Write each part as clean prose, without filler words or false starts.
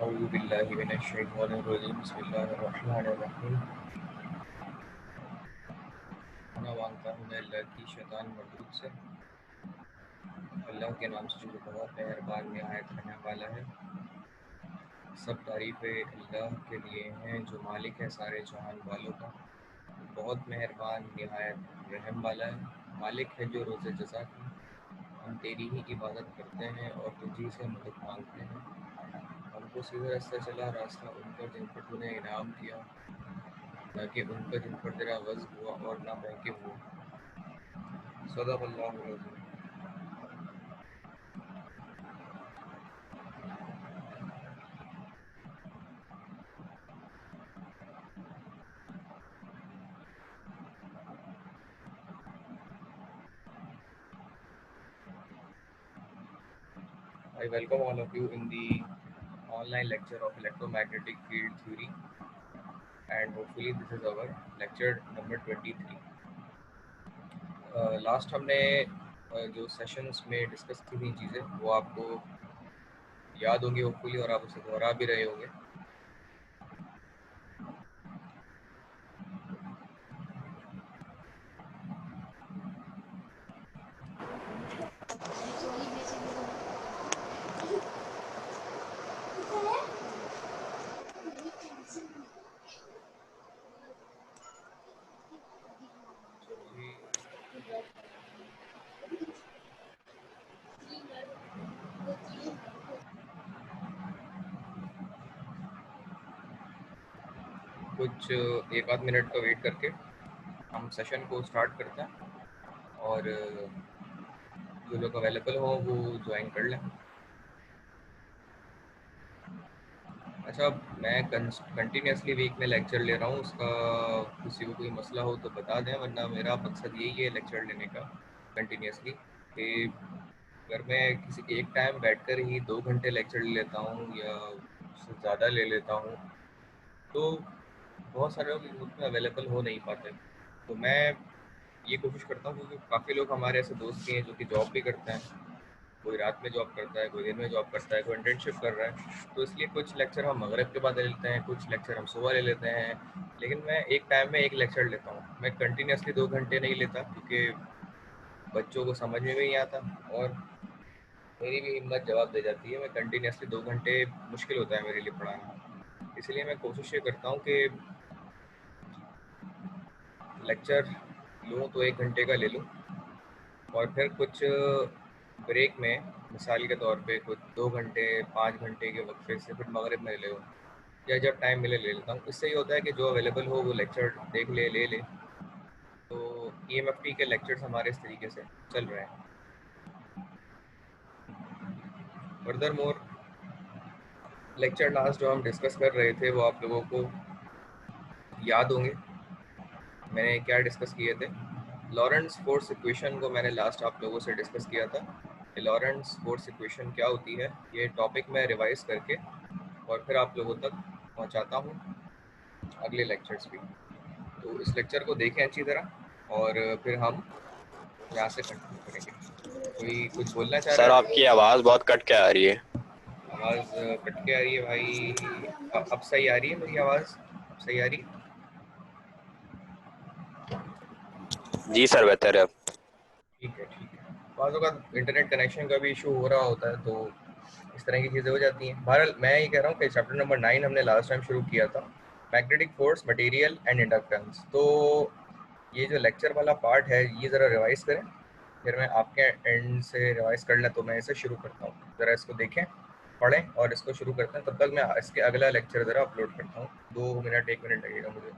अऊज़ु बिल्लाहि मिनश्शैतानिर्रजीम बिस्मिल्लाहिर्रहमानिर्रहीम। पनाह मांगता हूँ मैं अल्लाह की शैतान मरदूद से। अल्लाह के नाम से जो बहुत मेहरबान निहायत रहने वाला है। सब तारीफ़ें अल्लाह के लिए हैं जो मालिक है सारे जहान वालों का। बहुत मेहरबान निहायत रहम वाला है। मालिक है जो रोज़े जज़ा की। हम तेरी ही इबादत करते हैं और तुझी से मदद मांगते हैं। हमको सीधा रास्ता चला रास्ता उन पर जिन पर तूने इनाम किया, ताकि उन पर जिन पर तेरा वज़्ब हुआ और ना बहके हुए। सदक़ल्लाहुल अज़ीम। I welcome all of you in the online lecture of electromagnetic field theory, and hopefully this is our lecture number 23. Last हमने जो सेशंस में डिस्कस की थी चीज़ें वो आपको याद होंगी होपफुली, और आप उसे दोहरा भी रहे होंगे। कुछ एक आध मिनट का वेट करके हम सेशन को स्टार्ट करते हैं, और जो लोग अवेलेबल हो वो ज्वाइन कर लें। अच्छा, मैं कंटिन्यूसली वीक में लेक्चर ले रहा हूँ, उसका किसी को कोई मसला हो तो बता दें, वरना मेरा मकसद यही है लेक्चर लेने का कंटिन्यूसली, कि अगर मैं किसी एक टाइम बैठकर ही 2 घंटे लेक्चर ले लेता हूँ या उससे ज़्यादा ले लेता हूँ तो बहुत सारे लोग इस ग्रुप में अवेलेबल हो नहीं पाते। तो मैं ये कोशिश करता हूँ, क्योंकि काफ़ी लोग हमारे ऐसे दोस्त भी हैं जो कि जॉब भी करते हैं, कोई रात में जॉब करता है, कोई दिन में जॉब करता है, कोई इंटर्नशिप कर रहा है। तो इसलिए कुछ लेक्चर हम मगरिब के बाद ले लेते हैं, कुछ लेक्चर हम सुबह ले लेते हैं, लेकिन मैं एक टाइम में एक लेक्चर लेता हूँ। मैं कंटिन्यूसली 2 घंटे नहीं लेता, क्योंकि बच्चों को समझ में भी नहीं आता और मेरी भी हिम्मत जवाब दे जाती है। मैं कंटिन्यूसली 2 घंटे मुश्किल होता है मेरे लिए पढ़ाना, इसलिए मैं कोशिश ये करता हूँ कि लेक्चर लूँ तो 1 घंटे का ले लूँ, और फिर कुछ ब्रेक में मिसाल के तौर पे कुछ 2 घंटे 5 घंटे के वक्फे से फिर मगरिब में ले लूँ, या जब टाइम मिले ले लेता हूँ। इससे ये होता है कि जो अवेलेबल हो वो लेक्चर देख ले ले। तो EMFT के लेक्चर्स हमारे इस तरीके से चल रहे हैं। फर्दर मोर लेक्चर लास्ट जो हम डिस्कस कर रहे थे वो आप लोगों को याद होंगे मैंने क्या डिस्कस किए थे। लॉरेंट्ज़ फोर्स इक्वेशन को मैंने लास्ट आप लोगों से डिस्कस किया था। लॉरेंट्ज़ फोर्स इक्वेशन क्या होती है, ये टॉपिक मैं रिवाइज करके और फिर आप लोगों तक पहुंचाता हूं अगले लेक्चर्स भी। तो इस लेक्चर को देखें अच्छी तरह और फिर हम यहाँ से कंटिन्यू करेंगे। कोई कुछ बोलना चाह रहा सर है? आपकी आवाज़ बहुत कट के आ रही है। आवाज़ कट के आ रही है भाई? अब सही आ रही है मेरी आवाज़? अब सही आ रही है? जी सर, बेहतर है अब। ठीक है ठीक है। बाज़ औक़ात इंटरनेट कनेक्शन का भी इशू हो रहा होता है, तो इस तरह की चीज़ें हो जाती हैं। बहरहाल मैं ये कह रहा हूँ कि चैप्टर नंबर 9 हमने लास्ट टाइम शुरू किया था, magnetic force, material and inductance. तो ये जो लेक्चर वाला पार्ट है ये ज़रा रिवाइज़ करें, फिर मैं आपके एंड से रिवाइज़ कर लें तो मैं इसे शुरू करता हूँ। ज़रा इसको देखें, पढ़ें और इसको शुरू करते हैं। तब तक मैं इसके अगला लेक्चर ज़रा अपलोड करता हूँ। 2 मिनट 1 मिनट लगेगा मुझे।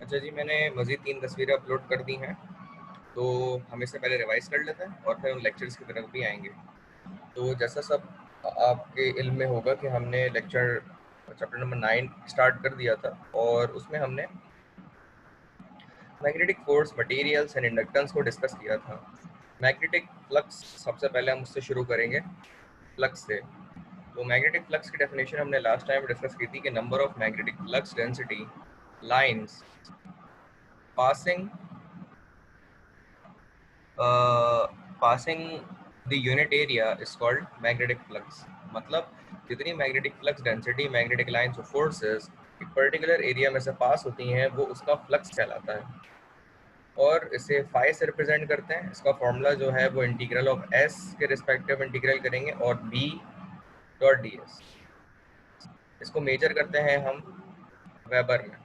अच्छा जी, मैंने मज़ीद 3 तस्वीरें अपलोड कर दी हैं, तो हम इससे पहले रिवाइज़ कर लेते हैं और फिर हम लेक्चर्स की तरफ भी आएंगे। तो जैसा सब आपके इल्म में होगा कि हमने चैप्टर नंबर 9 स्टार्ट कर दिया था और उसमें हमने magnetic force, materials and inductance को डिस्कस किया था। मैग्नेटिक फ्लक्स सबसे पहले हम उससे शुरू करेंगे, फ्लक्स से। तो मैग्नेटिक फ्लक्स की डेफिनेशन हमने लास्ट टाइम डिस्कस की थी कि number of magnetic flux density lines passing passing the unit area is called magnetic flux. मतलब जितनी magnetic flux density magnetic lines और फोर्सेस एक पर्टिकुलर एरिया में से पास होती हैं वो उसका फ्लक्स कहलाता है। और इसे फाई से रिप्रेजेंट करते हैं। इसका फॉर्मूला जो है वो इंटीग्रल ऑफ एस के रिस्पेक्टिव इंटीग्रल करेंगे और बी डॉट डी एस। इसको मेजर करते हैं हम वेबर में।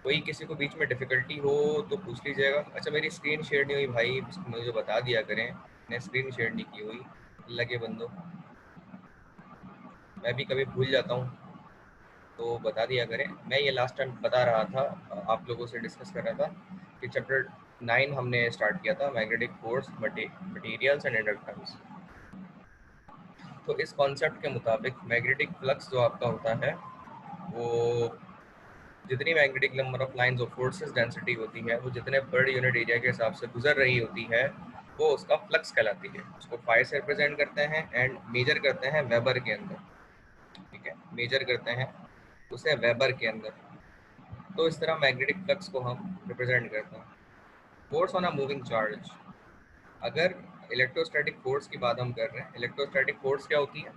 कोई किसी को बीच में डिफिकल्टी हो तो पूछ लीजिएगा। अच्छा, मेरी स्क्रीन शेयर नहीं हुई भाई, मुझे बता दिया करें। मैंने स्क्रीन शेयर नहीं की हुई, लगे बंदो, मैं भी कभी भूल जाता हूँ तो बता दिया करें। मैं ये लास्ट टाइम बता रहा था, आप लोगों से डिस्कस कर रहा था कि चैप्टर 9 हमने स्टार्ट किया था, magnetic force, materials and inductance. तो इस कॉन्सेप्ट के मुताबिक मैग्नेटिक फ्लक्स जो आपका होता है वो जितनी magnetic number of lines of forces density होती है वो जितने पर यूनिट एरिया के हिसाब से गुजर रही होती है वो उसका फ्लक्स कहलाती है। उसको फाई से रिप्रेजेंट करते हैं एंड मेजर करते हैं वेबर के अंदर। ठीक है, मेजर करते हैं उसे वेबर के अंदर। तो इस तरह मैग्नेटिक फ्लक्स को हम रिप्रेजेंट करते हैं। Force on a moving charge. अगर इलेक्ट्रोस्टैटिक फोर्स की बात हम कर रहे हैं, इलेक्ट्रोस्टैटिक फोर्स क्या होती है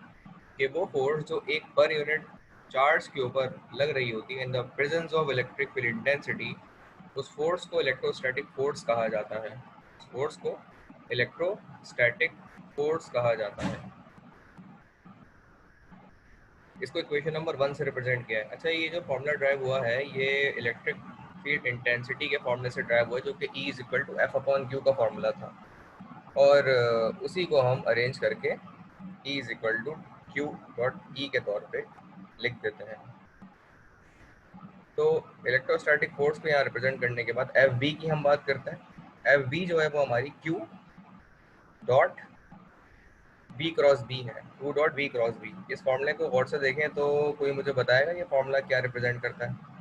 कि वो फोर्स जो एक पर यूनिट चार्ज के ऊपर लग रही होती है in the presence of electric field intensity, उस फोर्स को इलेक्ट्रोस्टैटिक फोर्स कहा जाता है। उस फोर्स को इलेक्ट्रोस्टैटिक फोर्स कहा जाता है। इसको इक्वेशन नंबर 1 से रिप्रेजेंट किया है। अच्छा, ये जो फॉर्मूला ड्राइव हुआ है ये इलेक्ट्रिक फील्ड इंटेंसिटी के फॉर्मूले से ड्राइव हुआ है, जो कि E is equal to F upon Q का फॉर्मूला था। और उसी को हम अरेंज करके E is equal to Q dot E के तौर पे लिख देते हैं। तो इलेक्ट्रोस्टैटिक फोर्स को यहाँ रिप्रेजेंट करने के बाद एफ बी की हम बात करते हैं। एफ बी जो है वो हमारी Q dot B cross B है, Q dot B cross B. इस फॉर्मूले को गौर से देखें तो कोई मुझे बताएगा ये फॉर्मूला क्या रिप्रेजेंट करता है?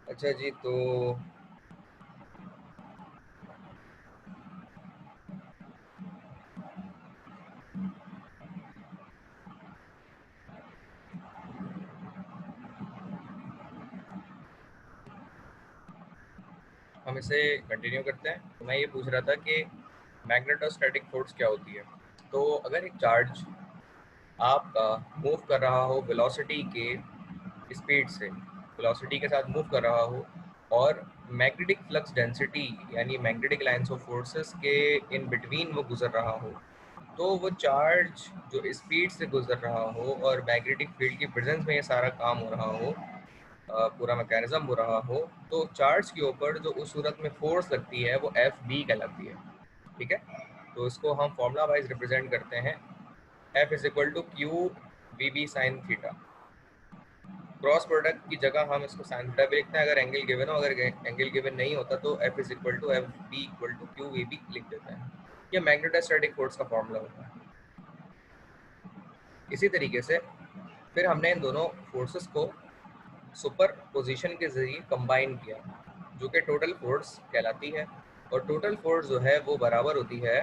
अच्छा जी, तो हम इसे कंटिन्यू करते हैं। तो मैं ये पूछ रहा था कि मैग्नेटोस्टैटिक फोर्स क्या होती है। तो अगर एक चार्ज आपका मूव कर रहा हो वेलोसिटी के स्पीड से, वेलोसिटी के साथ मूव कर रहा हो और मैग्नेटिक फ्लक्स डेंसिटी यानी मैग्नेटिक लाइंस ऑफ फोर्सेस के इन बिटवीन वो गुजर रहा हो, तो वो चार्ज जो स्पीड से गुजर रहा हो और मैग्नेटिक फील्ड की प्रेजेंस में ये सारा काम हो रहा हो, पूरा मैकेनिज्म हो रहा हो, तो चार्ज के ऊपर जो उस सूरत में फोर्स लगती है वो एफ बी कहलाती है। ठीक है, तो इसको हम फॉर्मूला वाइज रिप्रेजेंट करते हैं। F is equal to Q V B sine theta. Cross product की जगह हम इसको साइन थीटा भी लिखते हैं अगर एंगल गिवन हो। अगर एंगल गिवन नहीं होता तो F is equal to F B equal to Q V B लिख देते हैं। ये मैग्नेटोस्टैटिक फोर्स का फॉर्मूला होता है। इसी तरीके से फिर हमने इन दोनों फोर्सेस को सुपर पोजिशन के जरिए कंबाइन किया, जो कि टोटल फोर्स कहलाती है। और टोटल फोर्स जो है वो बराबर होती है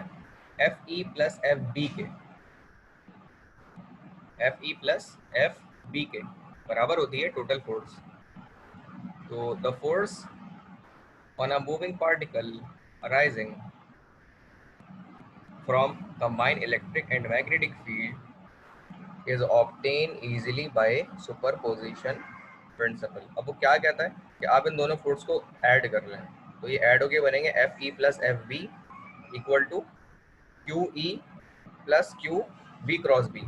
F E plus F B के। F E plus F B के बराबर होती है टोटल फोर्स। तो the force on a moving particle arising from combined electric and magnetic field is obtained easily by superposition principle। अब वो क्या कहता है कि आप इन दोनों फोर्स को ऐड कर लें, तो ये ऐड होके बनेंगे F E plus F B equal to Q E plus Q B cross B.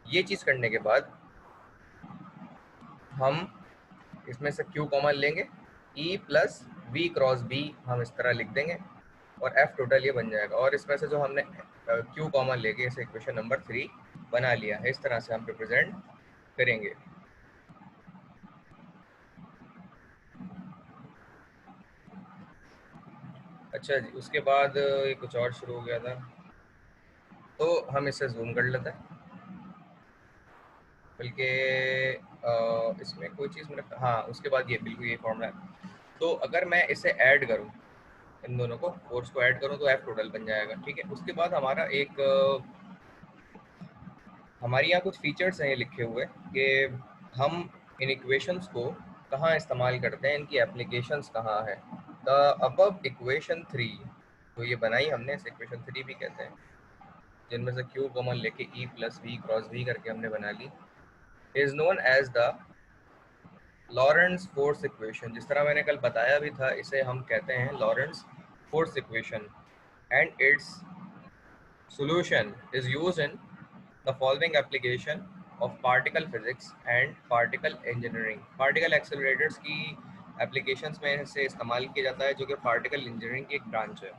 ये चीज़ करने के बाद हम इसमें से क्यू कॉमन लेंगे, E plus B cross B हम इस तरह लिख देंगे और एफ टोटल ये बन जाएगा। और इसमें से जो हमने क्यू कॉमन लेके इसे इक्वेशन नंबर 3 बना लिया है। इस तरह से हम रिप्रेजेंट करेंगे। अच्छा जी, उसके बाद ये कुछ और शुरू हो गया था, तो हम इसे जूम कर लेते हैं। बल्कि इसमें कोई चीज़ मैंने, हाँ उसके बाद ये बिल्कुल ये फॉर्मूला है। तो अगर मैं इसे ऐड करूँ, इन दोनों को फोर्स को ऐड करूँ तो एफ टोटल बन जाएगा। ठीक है, उसके बाद हमारा एक हमारे यहाँ कुछ फीचर्स हैं ये लिखे हुए कि हम इन इक्वेशंस को कहाँ इस्तेमाल करते हैं, इनकी एप्लीकेशंस कहाँ है। द अबव इक्वेशन 3, तो ये बनाई हमने, इस इक्वेशन 3 भी कहते हैं, जिनमें से क्यू कॉमन लेके E plus V cross V करके हमने बना ली, is known as the Lorentz force equation. जिस तरह मैंने कल बताया भी था, इसे हम कहते हैं Lorentz force equation. And its solution is used in the following application of particle physics and particle engineering। particle accelerators की applications में से इस्तेमाल किया जाता है, जो कि particle engineering की एक ब्रांच है।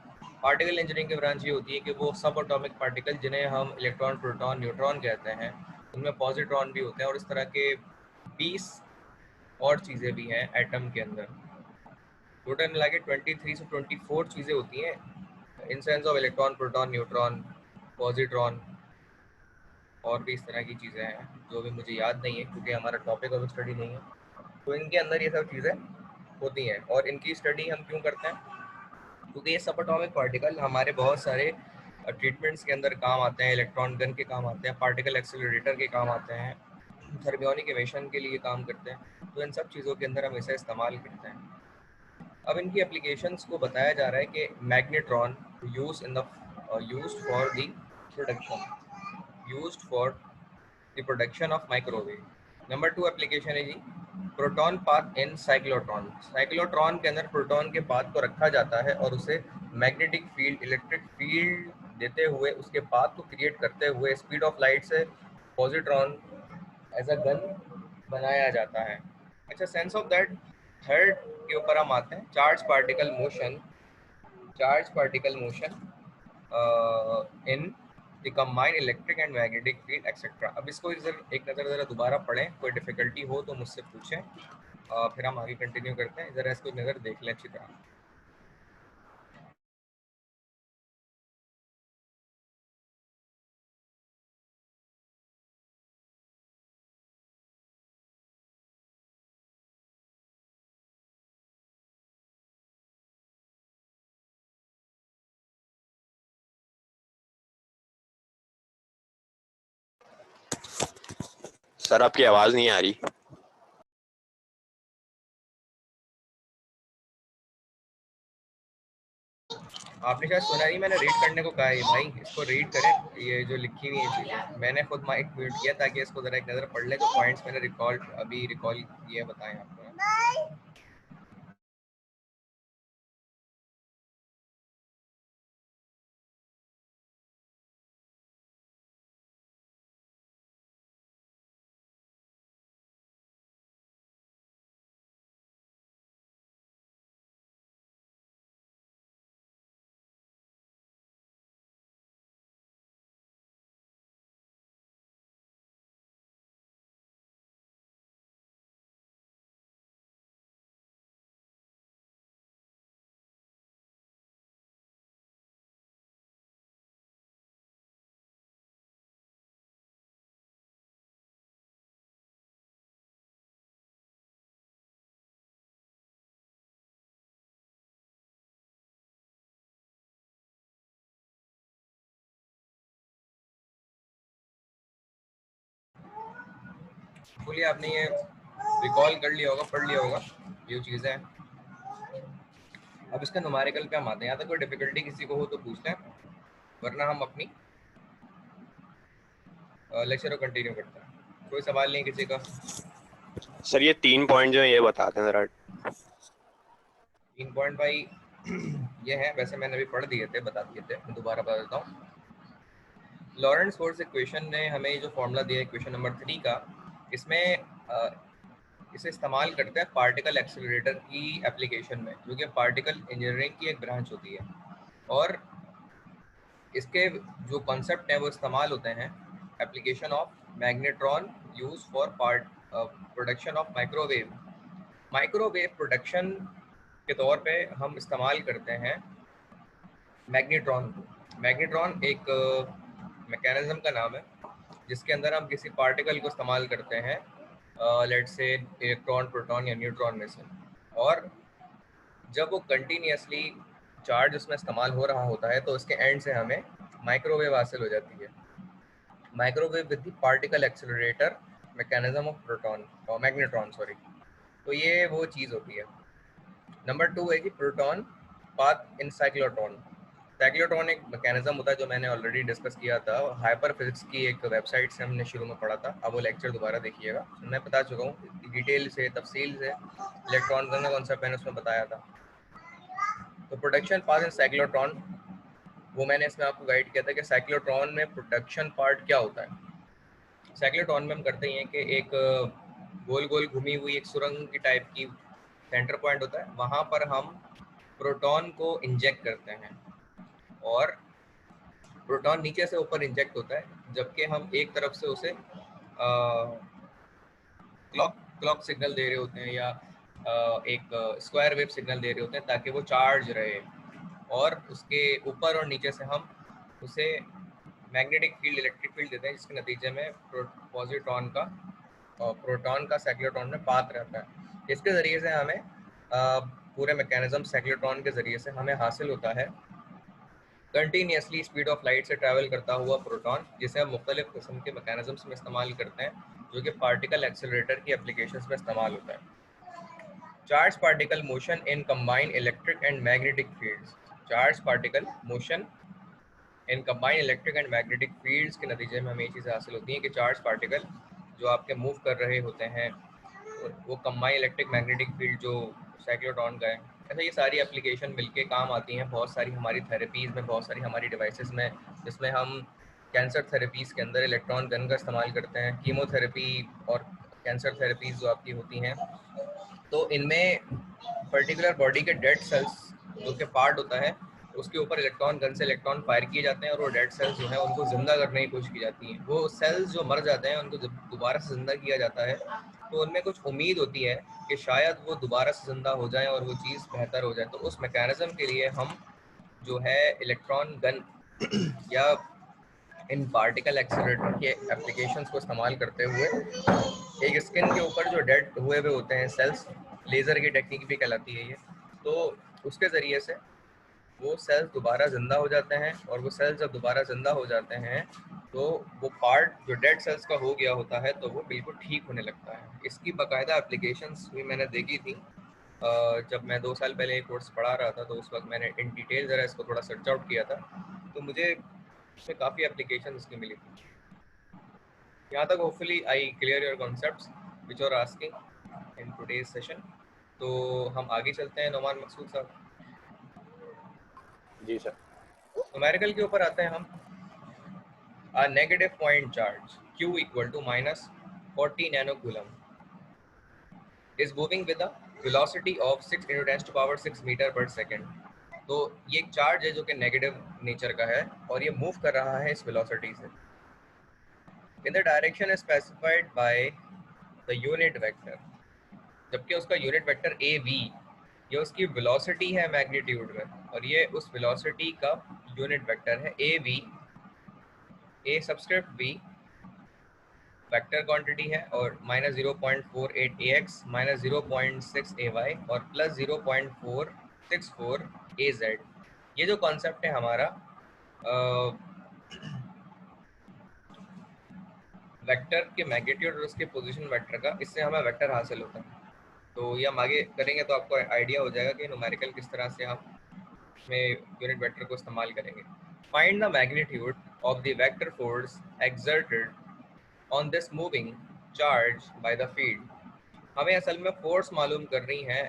particle engineering की ब्रांच ये होती है कि वो सब atomic particle, जिन्हें हम इलेक्ट्रॉन, प्रोटॉन, न्यूट्रॉन कहते हैं, उनमें पॉजिट्रॉन भी होते हैं और इस तरह के 20 और चीज़ें भी हैं एटम के अंदर। टोटल मिला के 23 से 24 चीज़ें होती हैं in sense of electron, proton, neutron, positron और भी इस तरह की चीज़ें हैं जो भी मुझे याद नहीं है क्योंकि हमारा टॉपिक ऑफ स्टडी नहीं है। तो इनके अंदर ये सब चीज़ें होती हैं और इनकी स्टडी हम क्यों करते हैं, क्योंकि ये सब एटॉमिक पार्टिकल हमारे बहुत सारे ट्रीटमेंट्स के अंदर काम आते हैं। इलेक्ट्रॉन गन के काम आते हैं, पार्टिकल एक्सेलरेटर के काम आते हैं, थर्मियोनिक इमिशन के लिए काम करते हैं। तो इन सब चीज़ों के अंदर हम इसे इस्तेमाल करते हैं। अब इनकी एप्लीकेशंस को बताया जा रहा है कि magnetron use in the used for the production used for the production of microwave. Number 2 application है जी proton path in cyclotron. Cyclotron के अंदर प्रोटॉन के पाथ को रखा जाता है और उसे मैग्नेटिक फील्ड, इलेक्ट्रिक फील्ड देते हुए उसके पाथ को क्रिएट करते हुए स्पीड ऑफ लाइट से पॉजिट्रॉन एज अ गन बनाया जाता है। अच्छा, सेंस ऑफ दैट थर्ड के ऊपर हम आते हैं, charge particle motion. Charge particle motion in the combined electric and magnetic field etcetera. अब इसको एक नज़र ज़रा दोबारा पढ़ें, कोई डिफिकल्टी हो तो मुझसे पूछें, फिर हम आगे कंटिन्यू करते हैं। ज़रा इसको नज़र देख लें अच्छी तरह। सर आपकी आवाज नहीं आ रही। आपने शायद सुना नहीं, मैंने रीड करने को कहा है भाई, इसको रीड करें, ये जो लिखी हुई है चीज़ें। मैंने खुद माइक म्यूट किया ताकि इसको ज़रा एक नज़र पढ़ ले, जो पॉइंट्स मैंने रिकॉल किए बताएं आपको। बोलिए आपने ये रिकॉल कर लिया होगा, पढ़ लिया होगा ये चीज़ें। अब इसका न्यूमेरिकल पे हम आते हैं। यहाँ तक कोई डिफिकल्टी किसी को हो तो पूछ लें, वरना हम अपनी लेक्चर को कंटिन्यू करते हैं। कोई सवाल नहीं किसी का? सर ये 3 पॉइंट जो है ये बताते हैं जरा। 3 पॉइंट भाई ये है, वैसे मैंने अभी पढ़ दिए थे, बता दिए थे, मैं दोबारा बता देता हूँ। लॉरेंस फोर्स इक्वेशन ने हमें जो फॉर्मूला दिया है इक्वेशन नंबर 3 का, इसमें इसे इस्तेमाल करते हैं पार्टिकल एक्सेलरेटर की एप्लीकेशन में, जो कि पार्टिकल इंजीनियरिंग की एक ब्रांच होती है। और इसके जो कॉन्सेप्ट हैं वो इस्तेमाल होते हैं application of magnetron use for production of microwave. Microwave production के तौर पे हम इस्तेमाल करते हैं मैग्नेट्रॉन को। मैग्नेट्रॉन एक मैकेनिज्म का नाम है जिसके अंदर हम किसी पार्टिकल को इस्तेमाल करते हैं, लेट्स से इलेक्ट्रॉन, प्रोटॉन या न्यूट्रॉन में से। और जब वो कंटिन्यूसली चार्ज उसमें इस्तेमाल हो रहा होता है तो उसके एंड से हमें माइक्रोवेव हासिल हो जाती है। Microwave with the particle accelerator mechanism of proton और मैग्नेट्रॉन, सॉरी। तो ये वो चीज़ होती है। नंबर 2 है कि proton path in cyclotron. Cyclotron एक मैकेनिज्म होता है जो मैंने ऑलरेडी डिस्कस किया था, हाइपर फिजिक्स की एक वेबसाइट से हमने शुरू में पढ़ा था। अब वो लेक्चर दोबारा देखिएगा, मैं बता चुका हूँ डिटेल से, तफसील से। इलेक्ट्रॉन का कॉन्सेप्ट मैंने उसमें बताया था। तो प्रोडक्शन पार्ट इन साइक्लोट्रॉन, वो मैंने इसमें आपको गाइड किया था कि साइक्लोट्रॉन में प्रोडक्शन पार्ट क्या होता है। साइक्लोट्रॉन में हम करते हैं कि एक गोल गोल घूमी हुई एक सुरंग की टाइप की सेंटर पॉइंट होता है, वहाँ पर हम प्रोटॉन को इंजेक्ट करते हैं और प्रोटॉन नीचे से ऊपर इंजेक्ट होता है, जबकि हम एक तरफ से उसे क्लॉक क्लॉक सिग्नल दे रहे होते हैं या एक स्क्वायर वेव सिग्नल दे रहे होते हैं ताकि वो चार्ज रहे। और उसके ऊपर और नीचे से हम उसे मैग्नेटिक फील्ड, इलेक्ट्रिक फील्ड देते हैं, जिसके नतीजे में पॉजिट्रॉन का और प्रोटॉन का साइक्लोट्रॉन में पाथ रहता है। इसके ज़रिए से हमें पूरे मैकेनिज्म साइक्लोट्रॉन के ज़रिए से हमें हासिल होता है कंटिन्यूसली स्पीड ऑफ लाइट से ट्रैवल करता हुआ प्रोटॉन, जिसे हम मुख्तलिफ किस्म के मैकेनिज्म्स में इस्तेमाल करते हैं, जो कि पार्टिकल एक्सेलरेटर की एप्लीकेशंस में इस्तेमाल होता है। Charge particle motion in combined electric and magnetic fields. Charge particle motion in combined electric and magnetic fields के नतीजे में हमें ये चीज़ें हासिल होती हैं कि चार्ज पार्टिकल जो आपके मूव कर रहे होते हैं, वो कंबाइंड इलेक्ट्रिक मैग्नेटिक फील्ड जो साइक्लोट्रॉन का है। ऐसे ये सारी एप्लीकेशन मिलके काम आती हैं बहुत सारी हमारी थेरेपीज़ में, बहुत सारी हमारी डिवाइसेस में, जिसमें हम कैंसर थेरेपीज़ के अंदर इलेक्ट्रॉन गन का इस्तेमाल करते हैं, कीमोथेरेपी और कैंसर थेरेपीज़ जो आपकी होती हैं। तो इनमें पर्टिकुलर बॉडी के डेड सेल्स जो कि पार्ट होता है, उसके ऊपर इलेक्ट्रॉन गन से इलेक्ट्रॉन फायर किए जाते हैं और वो डेड सेल्स जो है उनको ज़िंदा करने की कोशिश की जाती है। वो सेल्स जो मर जाते हैं उनको जब दोबारा से ज़िंदा किया जाता है तो उनमें कुछ उम्मीद होती है कि शायद वो दोबारा से ज़िंदा हो जाए और वो चीज़ बेहतर हो जाए। तो उस मैकेनिज्म के लिए हम जो है इलेक्ट्रॉन गन या इन पार्टिकल एक्सेलरेटर के एप्लीकेशंस को इस्तेमाल करते हुए एक स्किन के ऊपर जो डेड हुए हुए होते हैं सेल्स, लेज़र की टेक्निक भी कहलाती है ये, तो उसके ज़रिए से वो सेल्स दोबारा ज़िंदा हो जाते हैं। और वो सेल्स जब दोबारा ज़िंदा हो जाते हैं तो वो पार्ट जो डेड सेल्स का हो गया होता है तो वो बिल्कुल ठीक होने लगता है। इसकी बाकायदा एप्लीकेशंस भी मैंने देखी थी जब मैं 2 साल पहले एक कोर्स पढ़ा रहा था, तो उस वक्त मैंने इन डिटेल ज़रा इसको थोड़ा सर्च आउट किया था, तो मुझे इसमें काफ़ी एप्लीकेशन इसकी मिली थी। यहाँ तक hopefully I clear your concepts which are asking in today's session. तो हम आगे चलते हैं नोमान मकसूद साहब। जी सर। न्यूमेरिकल के ऊपर आते हैं हम। A negative point charge q equal to minus 40 nanocoulomb is moving with a velocity of 6 into 10 to power 6 meter per second। तो ये एक चार्ज है जो कि नेगेटिव नेचर का है और ये मूव कर रहा है इस वेलोसिटी से in the direction specified by the unit vector, जबकि उसका यूनिट वेक्टर ए वी, ये उसकी वेलोसिटी है मैग्नीट्यूड में, और ये उस वेलोसिटी का यूनिट वेक्टर है A V. A subscript V vector quantity है और -0.48 ax, -0.6 ay और +0.464 az। ये जो कॉन्सेप्ट है हमारा वेक्टर के मैग्नीट्यूड और उसके पोजीशन वेक्टर का, इससे हमें वेक्टर हासिल होता है। तो ये हम आगे करेंगे तो आपको आइडिया हो जाएगा कि न्यूमेरिकल किस तरह से हम में यूनिट वेक्टर को इस्तेमाल करेंगे। Find the magnitude of the vector force exerted on this moving charge by the field. हमें असल में फोर्स मालूम करनी है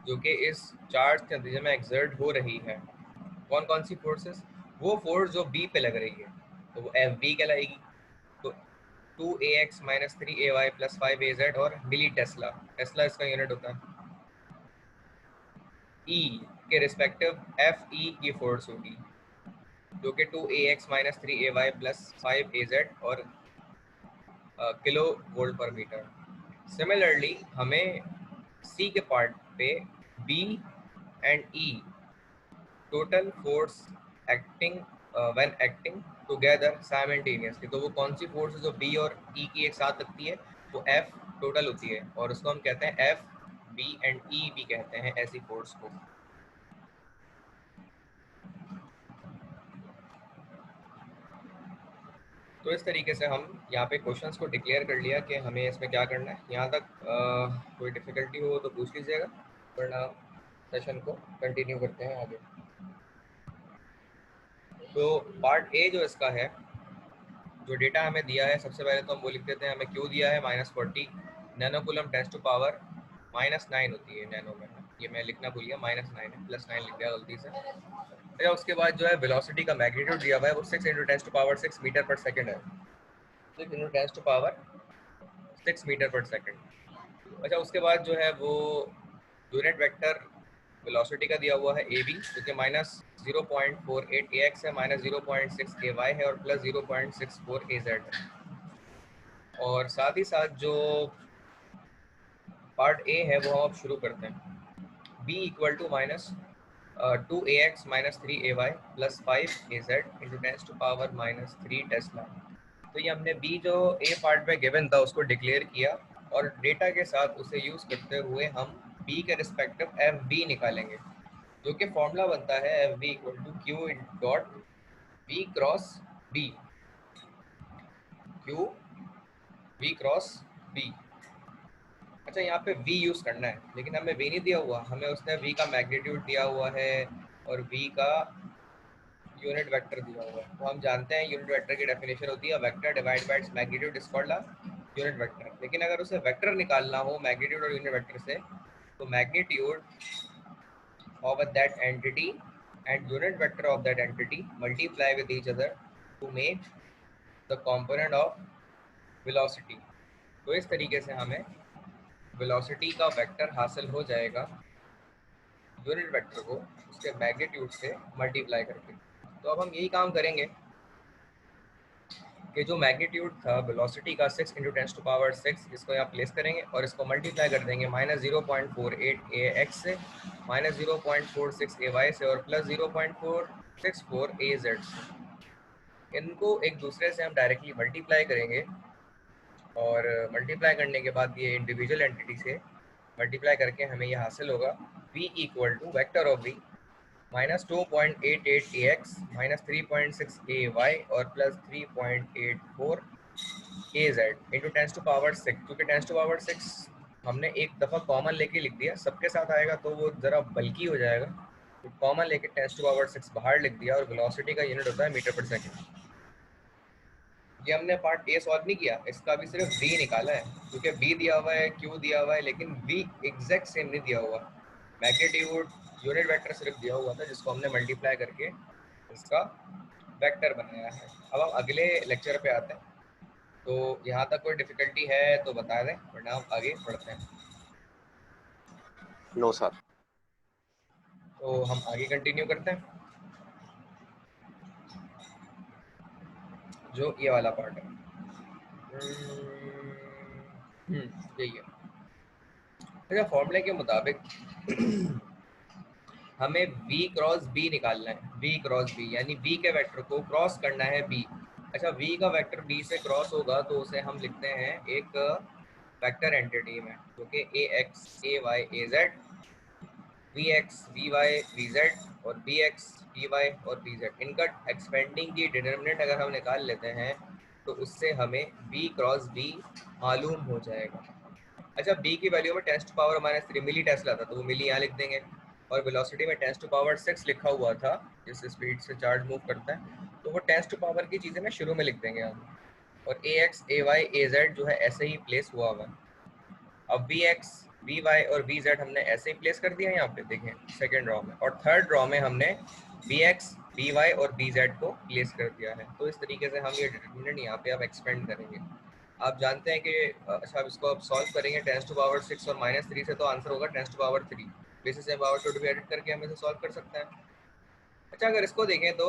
जो कि इस चार्ज के नतीजे में एक्सर्ट हो रही है। कौन कौन सी फोर्सेस? वो फोर्स जो बी पे लग रही है तो वो एफ बी कहलाएगी। तो 2ax minus 3ay plus 5az और मिली टेस्ला, टेस्ला इसका यूनिट होता है। ई के रिस्पेक्टिव एफ ई की फोर्स होगी जो कि 2ax minus 3ay plus 5az और किलो वोल्ट पर मीटर। सिमिलरली हमें सी के पार्ट पे B and E total force acting when acting together simultaneously, तो वो कौन सी फोर्स है जो बी और ई की एक साथ लगती है? वो एफ टोटल होती है और उसको हम कहते हैं एफ बी एंड ई भी कहते हैं ऐसी फोर्स को। तो इस तरीके से हम यहाँ पे क्वेश्चंस को डिक्लेयर कर लिया कि हमें इसमें क्या करना है। यहाँ तक कोई डिफ़िकल्टी हो तो पूछ लीजिएगा, वरना सेशन को कंटिन्यू करते हैं आगे। तो पार्ट ए जो इसका है, जो डेटा हमें दिया है, सबसे पहले तो हम वो लिख देते हैं। हमें क्यू दिया है -40 नैनो कूलम 10⁻⁹ होती है नैनो में, ये मैं लिखना भूल गया, -9 है, +9 लिख दिया गलती से। अच्छा, उसके बाद जो है वेलोसिटी का मैग्नीट्यूड दिया हुआ है वो 6 × 10⁻⁶ मीटर पर सेकंड है, 6 × 10⁻⁶ मीटर पर सेकंड। अच्छा, उसके बाद जो है वो यूनिट वेक्टर वेलोसिटी का दिया हुआ है ए बी, जो कि -0.48 ax है, -0.6 ay है और +0.64 az है। और साथ ही साथ जो पार्ट ए है वो हम अब शुरू करते हैं। b equal to -2ax minus 3ay plus 5az into 10⁻³ tesla. तो ये हमने b जो a पार्ट में गिवन था उसको डिक्लेयर किया और डेटा के साथ उसे यूज़ करते हुए हम b के रिस्पेक्टिव एफ बी निकालेंगे, जो कि फॉर्मूला बनता है F B equal to Q dot V cross B, Q V cross B. अच्छा, यहाँ पे v यूज़ करना है लेकिन हमें v नहीं दिया हुआ, हमें उसने v का मैग्नीट्यूड दिया हुआ है और v का यूनिट वेक्टर दिया हुआ है। तो हम जानते हैं यूनिट वेक्टर की डेफिनेशन होती है vector divide by its magnitude is called unit vector. लेकिन अगर उसे वेक्टर निकालना हो मैग्नीट्यूड और यूनिट वेक्टर से, तो magnitude of that entity and unit vector of that entity multiply with each other to make the component of velocity. तो इस तरीके से हमें वेलोसिटी का वेक्टर हासिल हो जाएगा यूनिट वेक्टर को उसके मैग्नीट्यूड से मल्टीप्लाई करके। तो अब हम यही काम करेंगे कि जो मैग्नीट्यूड था वेलोसिटी का 6 × 10⁻⁶, इसको यहाँ प्लेस करेंगे और इसको मल्टीप्लाई कर देंगे -0.48 ax से, -0.46 ay से और +0.464 az से। इनको एक दूसरे से हम डायरेक्टली मल्टीप्लाई करेंगे और मल्टीप्लाई करने के बाद ये इंडिविजुअल एंटिटी से मल्टीप्लाई करके हमें ये हासिल होगा v equal to vector of v -2.88 ax -3.6 ay और +3.84 az इंटू 10⁻⁶। क्योंकि 10⁻⁶ हमने एक दफ़ा कॉमन लेके लिख दिया, सबके साथ आएगा तो वो ज़रा बल्कि हो जाएगा, तो कॉमन लेके 10⁻⁶ बाहर लिख दिया और वेलोसिटी का यूनिट होता है मीटर पर सेकंड। ये हमने पार्ट ए सॉल्व नहीं किया, इसका भी सिर्फ v निकाला है क्योंकि b दिया हुआ है, q दिया हुआ है, लेकिन v एग्जैक्ट सेम नहीं दिया हुआ। मैग्नीट्यूड यूनिट वेक्टर सिर्फ दिया हुआ था जिसको हमने मल्टीप्लाई करके इसका वेक्टर बनाया है। अब हम अगले लेक्चर पे आते हैं, तो यहाँ तक कोई डिफिकल्टी है तो बता दें वरना हम आगे बढ़ते हैं। No sir. तो हम आगे कंटिन्यू करते हैं, जो ये वाला पार्ट है। यही है। अच्छा, फॉर्मूले के मुताबिक हमें v क्रॉस b निकालना है, v क्रॉस b यानी v के वेक्टर को क्रॉस करना है b। अच्छा, v का वेक्टर b से क्रॉस होगा तो उसे हम लिखते हैं एक वेक्टर एंटिटी में, जो कि ax ay az, vx vy vz और bx by और bz, इनका एक्सपेंडिंग की डिटर्मिनेंट अगर हम निकाल लेते हैं तो उससे हमें b क्रॉस b मालूम हो जाएगा। अच्छा, b की वैल्यू में 10 टू पावर -3 मिली टेस्ला था, तो वो मिली यहाँ लिख देंगे, और वेलोसिटी में 10 टू पावर 6 लिखा हुआ था जिस स्पीड से चार्ज मूव करता है, तो वो 10 टू पावर की चीज़ें मैं शुरू में लिख देंगे हम, और ax ay az जो है ऐसे ही प्लेस हुआ हुआ। अब vx vy और vz हमने ऐसे ही प्लेस कर दिया यहाँ पे, देखें सेकेंड रॉ में, और थर्ड रॉ में हमने vx vy और vz को प्लेस कर दिया है। तो इस तरीके से हम ये डिटरमिनेंट यहाँ पे अब एक्सपेंड करेंगे। आप जानते हैं कि अच्छा, अब इसको अब सॉल्व करेंगे 10 टू पावर 6 और -3 से, तो आंसर होगा 10 to power 3। Basis and power to भी एडिट करके हम इसे सॉल्व कर सकते हैं। अच्छा, अगर इसको देखें तो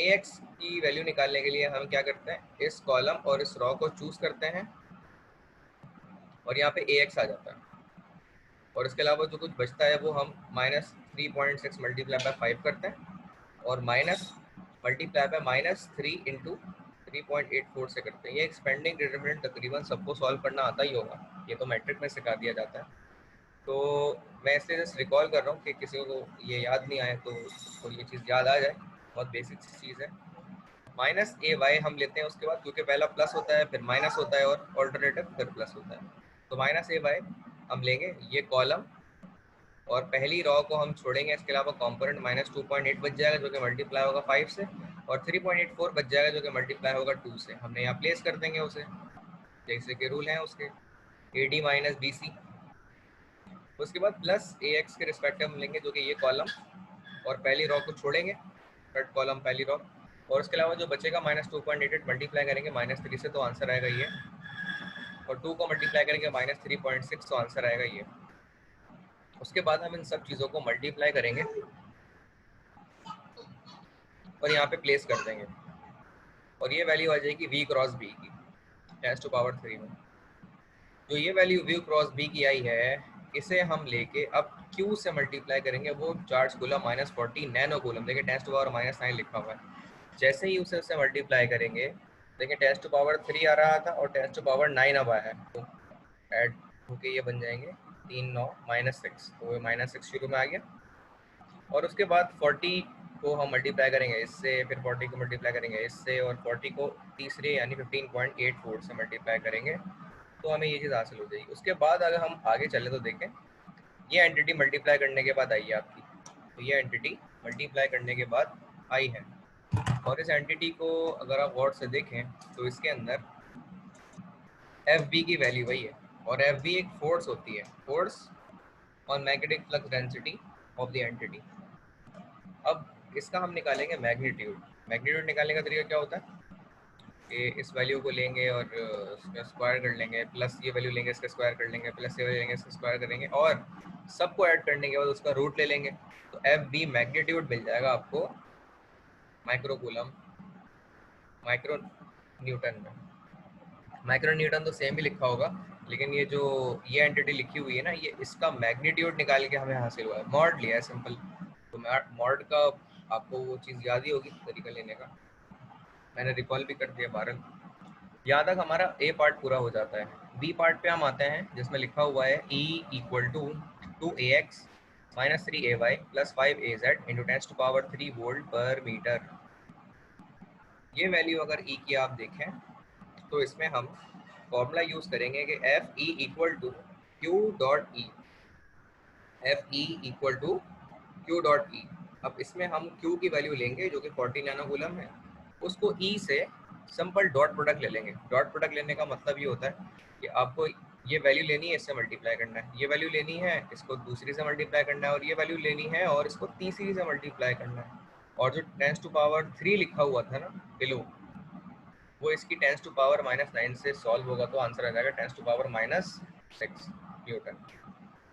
ax की वैल्यू निकालने के लिए हम क्या करते हैं, इस कॉलम और इस रॉ को चूज करते हैं और यहाँ पे ax आ जाता है, और इसके अलावा जो कुछ बचता है वो हम -3.6 मल्टीप्लाई बाय 5 करते हैं, और माइनस मल्टीप्लाई बाय -3 इंटू 3.84 से करते हैं। ये एक्सपेंडिंग डिटरमिनेंट तकरीबन सबको सॉल्व करना आता ही होगा, ये तो मैट्रिक में सिखा दिया जाता है। तो मैं इसलिए जस्ट रिकॉल कर रहा हूँ कि किसी को ये याद नहीं आए तो ये चीज़ याद आ जाए, बहुत बेसिक चीज़ है। माइनस ए वाई हम लेते हैं उसके बाद, क्योंकि पहला प्लस होता है फिर माइनस होता है और ऑल्टरनेटिव फिर प्लस होता है, तो माइनस ए वाई हम लेंगे ये कॉलम, और पहली रॉ को हम छोड़ेंगे, इसके अलावा कंपोनेंट -2.8 बच जाएगा जो कि मल्टीप्लाई होगा 5 से, और 3.84 बच जाएगा जो कि मल्टीप्लाई होगा 2 से। हमने यहाँ प्लेस कर देंगे उसे जैसे कि रूल है उसके, A D minus B C. उसके बाद प्लस ए एक्स के रिस्पेक्टिव हम लेंगे जो कि ये कॉलम, और पहली रॉ को छोड़ेंगे, थर्ड कॉलम पहली रॉ, और उसके अलावा जो बचेगा -2.88 मल्टीप्लाई करेंगे -3 से, तो आंसर आएगा ये, और 2 को मल्टीप्लाई करेंगे -3.6, तो आंसर आएगा ये। उसके बाद हम इन सब चीज़ों को मल्टीप्लाई करेंगे और यहाँ पे प्लेस कर देंगे, और ये वैल्यू आ जाएगी v क्रॉस b की 10 टू पावर 3 में। जो ये वैल्यू v क्रॉस b की आई है, इसे हम लेके अब q से मल्टीप्लाई करेंगे, वो चार्ज कूलम -40 नैनो कूलम, देखिए 10 टू पावर -9 लिखा हुआ है। जैसे ही उसे उससे मल्टीप्लाई करेंगे, देखिए 10 टू पावर 3 आ रहा था और 10 टू पावर 9 अब आया है, तो ऐड होके ये बन जाएंगे 3 9 -6, तो ये -6 शुरू में आ गया, और उसके बाद 40 को हम मल्टीप्लाई करेंगे इससे, फिर 40 को मल्टीप्लाई करेंगे इससे, और 40 को तीसरे यानी 15.84 से मल्टीप्लाई करेंगे, तो हमें ये चीज़ हासिल हो जाएगी। उसके बाद अगर हम आगे चले तो देखें, ये एंटिटी मल्टीप्लाई करने के बाद आई है आपकी, तो ये एंटिटी मल्टीप्लाई करने के बाद आई है, और इस एंटिटी को अगर आप गौर से देखें तो इसके अंदर एफ बी की वैल्यू वही है, और एफ बी एक फोर्स होती है, force on magnetic flux density of the entity. अब इसका हम निकालेंगे मैग्नीट्यूड। मैग्नीट्यूड निकालने का तरीका क्या होता है कि इस वैल्यू को लेंगे और इसका स्क्वायर कर लेंगे, प्लस ये वैल्यू लेंगे इसका स्क्वायर कर लेंगे, प्लस ये वैल्यू लेंगे इसका स्क्वायर करेंगे, और सबको ऐड करने के बाद उसका रूट ले लेंगे, तो एफ बी मैग्नीट्यूड मिल जाएगा आपको माइक्रो कूलम माइक्रो न्यूटन में। माइक्रो न्यूटन तो सेम ही लिखा होगा, लेकिन ये जो ये एंटिटी लिखी हुई है ना, ये इसका मैग्नीट्यूड निकाल के हमें हासिल हुआ है, मॉड लिया है सिंपल, तो मॉड का आपको वो चीज़ याद ही होगी तरीका लेने का, मैंने रिकॉल भी कर दिया 12। यहाँ तक हमारा ए पार्ट पूरा हो जाता है। बी पार्ट पे हम आते हैं जिसमें लिखा हुआ है E = 2ax - 3ay + 5az into 10 to power 3 volt पर मीटर। ये वैल्यू अगर E की आप देखें तो इसमें हम फॉर्मूला यूज़ करेंगे कि Fe = Q.E, Fe = Q.E। अब इसमें हम Q की वैल्यू लेंगे जो कि 40 नैनो कूलम है, उसको E से सिंपल डॉट प्रोडक्ट ले लेंगे। डॉट प्रोडक्ट लेने का मतलब ये होता है कि आपको ये वैल्यू लेनी है, इससे मल्टीप्लाई करना है, ये वैल्यू लेनी है, इसको दूसरी से मल्टीप्लाई करना है, और ये वैल्यू लेनी है और इसको तीसरी से मल्टीप्लाई करना है। और जो 10 टू पावर 3 लिखा हुआ था ना बिलो, वो इसकी 10 टू पावर -9 से सॉल्व होगा, तो आंसर आ जाएगा 10 टू पावर -6 न्यूटन।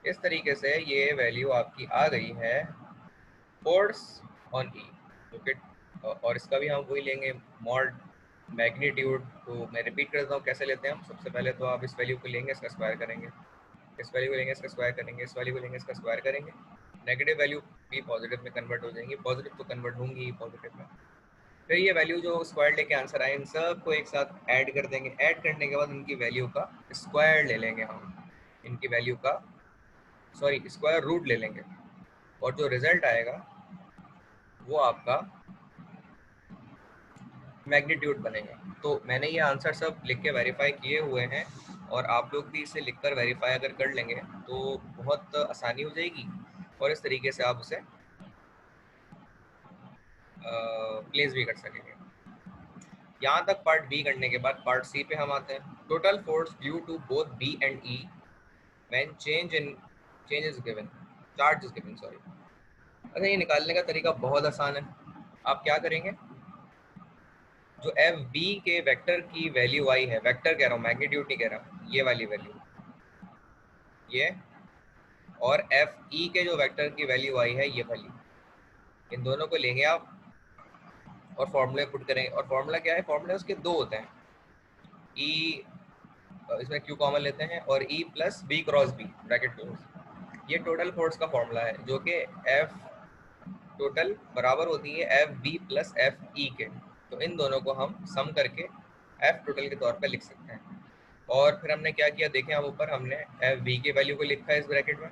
इस तरीके से ये वैल्यू आपकी आ गई है फोर्स ऑन ई, जो कि और इसका भी हम वही लेंगे मॉड मैग्नीट्यूड। तो मैं रिपीट करता हूँ कैसे लेते हैं हम। सबसे पहले तो आप इस वैल्यू को लेंगे, इसका स्क्वायर करेंगे, इस वैल्यू को लेंगे, इसका स्क्वायर करेंगे, इस वैल्यू को लेंगे, इसका स्क्वायर करेंगे। नेगेटिव वैल्यू भी पॉजिटिव में कन्वर्ट हो जाएंगी, पॉजिटिव तो कन्वर्ट होंगी ही पॉजिटिव में। फिर ये वैल्यू जो स्क्वायर लेके आंसर आए, इन सब को एक साथ ऐड कर देंगे। ऐड करने के बाद इनकी वैल्यू का स्क्वायर ले लेंगे हम, इनकी वैल्यू का स्क्वायर रूट ले लेंगे, और जो रिजल्ट आएगा वो आपका मैग्नीट्यूड बनेगा। तो मैंने ये आंसर सब लिख के वेरीफाई किए हुए हैं, और आप लोग भी इसे लिखकर वेरीफाई अगर कर लेंगे तो बहुत आसानी हो जाएगी, और इस तरीके से आप उसे प्लेस भी कर सकेंगे। यहाँ तक पार्ट बी करने के बाद पार्ट सी पे हम आते हैं। Total force due to both B and E when change is given, charge is given, sorry. अच्छा, ये निकालने का तरीका बहुत आसान है। आप क्या करेंगे, जो एफ बी के वेक्टर की वैल्यू आई है, वेक्टर कह रहा हूँ, मैग्नीट्यूड नहीं कह रहा, ये वाली वैल्यू ये, और एफ ई के जो वेक्टर की वैल्यू आई है ये वाली, इन दोनों को लेंगे आप और फॉर्मूले पुट करेंगे। और फॉर्मूला क्या है, फॉर्मूला उसके दो होते हैं, ई, इसमें क्यू कॉमन लेते हैं, और E plus B cross B bracket close. ये टोटल फोर्स का फॉर्मूला है, जो कि एफ टोटल बराबर होती है F B plus F E के। तो इन दोनों को हम सम करके एफ टोटल के तौर पे लिख सकते हैं। और फिर हमने क्या किया, देखें आप ऊपर, हमने एफ बी की वैल्यू को लिखा है इस ब्रैकेट में,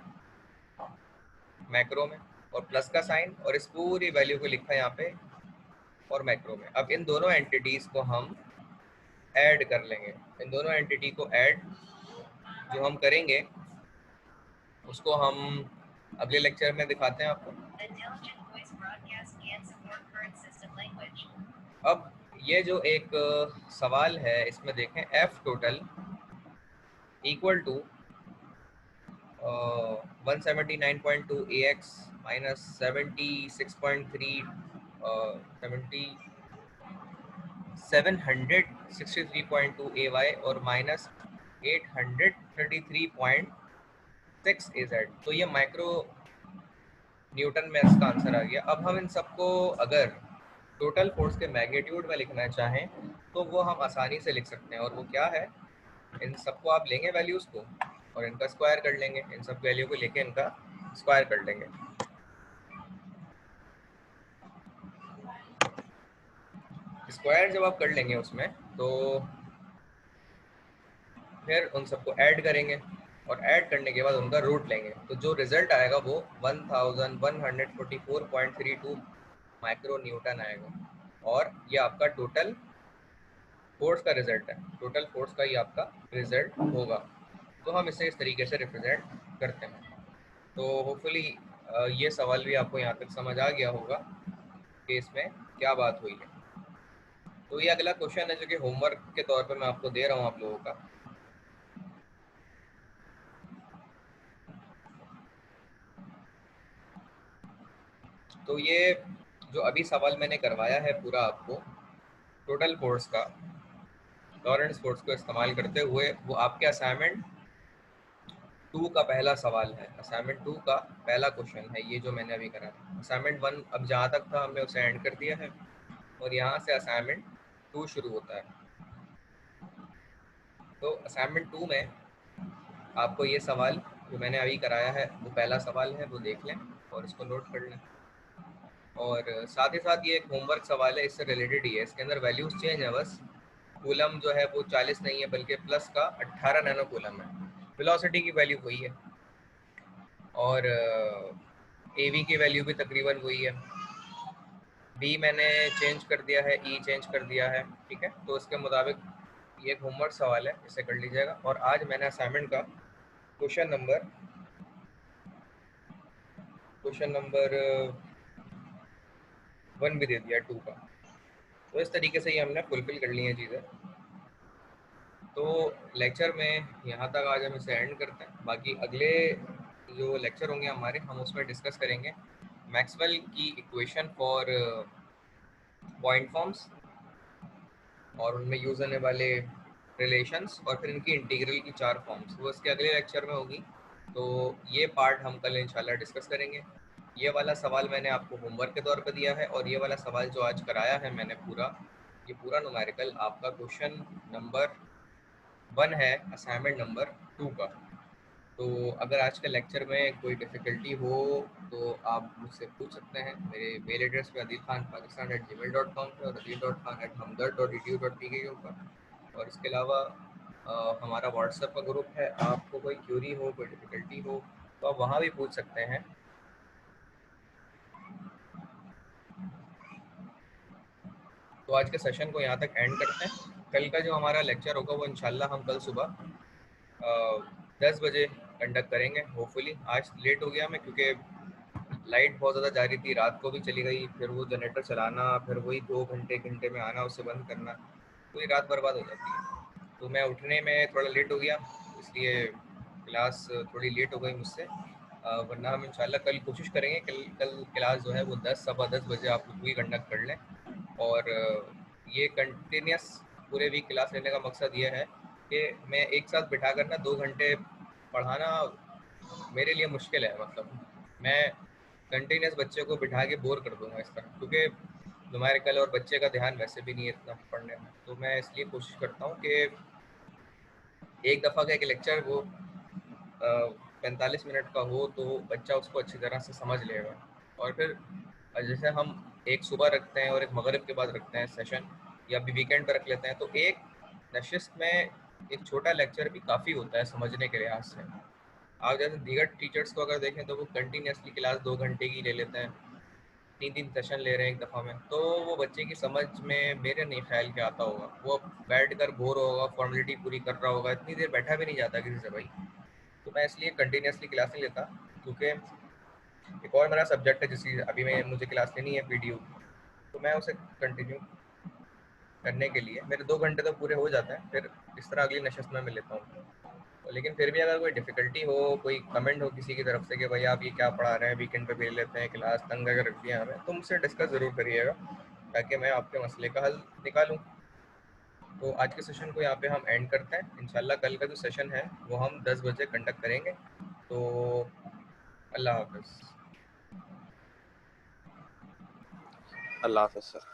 मैक्रो में, और प्लस का साइन, और इस पूरी वैल्यू को लिखा है यहाँ पे और मैक्रो में। अब इन दोनों एंटिटीज को हम ऐड कर लेंगे। इन दोनों एंटिटी को ऐड जो हम करेंगे उसको हम अगले लेक्चर में दिखाते हैं आपको। अब ये जो एक सवाल है, इसमें देखें, F total equal to 179.2 AX minus 76.3 70 763.2 AY और माइनस 833.6 AZ। तो ये माइक्रो न्यूटन में इसका आंसर आ गया। अब हम इन सबको अगर टोटल फोर्स के मैग्नीट्यूड में लिखना चाहें तो वो हम आसानी से लिख सकते हैं, और वो क्या है, इन सबको आप लेंगे वैल्यूज़ को और इनका स्क्वायर कर लेंगे, इन सब वैल्यू को लेके इनका स्क्वायर कर लेंगे। स्क्वायर जब आप कर लेंगे उसमें, तो फिर उन सबको ऐड करेंगे, और ऐड करने के बाद उनका रूट लेंगे, तो जो रिजल्ट आएगा वो 1144.32 माइक्रो न्यूटन आएगा। और ये आपका टोटल फोर्स का रिजल्ट है, टोटल फोर्स का ही आपका रिजल्ट होगा। तो हम इसे इस तरीके से रिप्रेजेंट करते हैं। तो होपफुली ये सवाल भी आपको यहाँ तक समझ आ गया होगा कि इसमें क्या बात हुई है। तो ये अगला क्वेश्चन है जो कि होमवर्क के तौर पर मैं आपको दे रहा हूँ आप लोगों का। तो ये जो अभी सवाल मैंने करवाया है पूरा आपको टोटल फोर्स का, लॉरेंट्ज फोर्स को इस्तेमाल करते हुए, वो आपके असाइनमेंट 2 का पहला सवाल है। असाइनमेंट 2 का पहला क्वेश्चन है ये जो मैंने अभी करा। असाइनमेंट 1 अब जहाँ तक था हमने उसे एंड कर दिया है, और यहाँ से असाइनमेंट 2 शुरू होता है। तो असाइनमेंट 2 में आपको ये सवाल जो मैंने अभी कराया है वो पहला सवाल है, वो देख लें और इसको नोट कर लें। और साथ ही साथ ये एक होमवर्क सवाल है, इससे रिलेटेड ही है, इसके अंदर वैल्यूज चेंज है बस। कूलम जो है वो 40 नहीं है बल्कि प्लस का 18 नैनो कूलम है। वेलोसिटी की वैल्यू वही है, और एवी की वैल्यू भी तकरीबन वही है। बी मैंने चेंज कर दिया है, ई चेंज कर दिया है, ठीक है। तो इसके मुताबिक ये एक होमवर्क सवाल है, इसे कर लीजिएगा। और आज मैंने असाइनमेंट का क्वेश्चन नंबर 1 भी दे दिया 2 का। तो इस तरीके से ये हमने फुलफिल कर ली हैं चीज़ें। तो लेक्चर में यहाँ तक आज हम इसे एंड करते हैं। बाकी अगले जो लेक्चर होंगे हमारे, हम उसमें डिस्कस करेंगे मैक्सवेल की इक्वेशन फॉर पॉइंट फॉर्म्स और उनमें यूज़ होने वाले रिलेशंस, और फिर इनकी इंटीग्रल की 4 फॉर्म्स, वो इसके अगले लेक्चर में होगी। तो ये पार्ट हम कल इंशाल्लाह डिस्कस करेंगे। ये वाला सवाल मैंने आपको होमवर्क के तौर पर दिया है, और ये वाला सवाल जो आज कराया है मैंने पूरा, ये पूरा न्यूमेरिकल आपका क्वेश्चन नंबर 1 है असाइनमेंट नंबर 2 का। तो अगर आज के लेक्चर में कोई डिफ़िकल्टी हो तो आप मुझसे पूछ सकते हैं मेरे मेल एड्रेस पे adilkhanpakistan@gmail.com पे, और adil.khan@hamdard.edu.pk के ऊपर। और इसके अलावा हमारा व्हाट्सएप का ग्रुप है, आपको कोई क्यूरी हो, कोई डिफ़िकल्टी हो तो आप वहाँ भी पूछ सकते हैं। तो आज के सेशन को यहाँ तक एंड करते हैं। कल का जो हमारा लेक्चर होगा वो इंशाल्लाह हम कल सुबह 10 बजे कंडक्ट करेंगे होपफुली। आज लेट हो गया मैं क्योंकि लाइट बहुत ज़्यादा जा रही थी, रात को भी चली गई, फिर वो जनरेटर चलाना, फिर वही 2 घंटे में आना, उसे बंद करना, पूरी रात बर्बाद हो जाती है। तो मैं उठने में थोड़ा लेट हो गया, इसलिए क्लास थोड़ी लेट हो गई मुझसे। वरना हम इंशाल्लाह कल कोशिश करेंगे कल क्लास जो है वो 10 सवा 10 बजे आप लोग भी कंडक्ट कर लें। और ये कंटिन्यूस पूरे वीक क्लास लेने का मकसद ये है कि मैं एक साथ बिठा कर ना 2 घंटे पढ़ाना मेरे लिए मुश्किल है। मतलब मैं कंटिन्यूस बच्चे को बिठा के बोर कर दूंगा इस तरह, क्योंकि न्यूमेरिकल और बच्चे का ध्यान वैसे भी नहीं है इतना पढ़ने में। तो मैं इसलिए कोशिश करता हूँ कि एक दफ़ा का एक लेक्चर वो 45 मिनट का हो तो बच्चा उसको अच्छी तरह से समझ लेगा। और फिर जैसे हम एक सुबह रखते हैं और एक मगरिब के बाद रखते हैं सेशन, या भी वीकेंड पर रख लेते हैं, तो एक नशिस्त में एक छोटा लेक्चर भी काफ़ी होता है समझने के लिहाज से। आप जैसे दीगर टीचर्स को अगर देखें तो वो कंटिन्यूसली क्लास 2 घंटे की ले लेते हैं, 3 3 सेशन ले रहे हैं एक दफ़ा में, तो वो बच्चे की समझ में मेरे नहीं ख्याल के आता होगा। वो बैठ कर बोर होगा, फॉर्मेलिटी पूरी कर रहा होगा, इतनी देर बैठा भी नहीं जाता किसी से भाई। तो मैं इसलिए कंटिन्यूसली क्लास नहीं लेता, क्योंकि एक और मेरा सब्जेक्ट है जिसकी अभी मैं मुझे क्लास लेनी है पीडीयू, तो मैं उसे कंटिन्यू करने के लिए मेरे 2 घंटे तो पूरे हो जाते हैं, फिर इस तरह अगली नशस्त में मैं लेता हूँ। तो लेकिन फिर भी अगर कोई डिफ़िकल्टी हो, कोई कमेंट हो किसी की तरफ से कि भाई आप ये क्या पढ़ा रहे हैं, वीकेंड पे भेज लेते हैं क्लास, तंग अगर रख दिया हमें, तो मुझसे डिस्कस ज़रूर करिएगा ताकि मैं आपके मसले का हल निकालूँ। तो आज के सेशन को यहाँ पे हम एंड करते हैं। इंशाल्लाह कल का जो सेशन है वो हम 10 बजे कंडक्ट करेंगे। तो अल्लाह हाफ़िज़। अल्लाह हाफिज सर।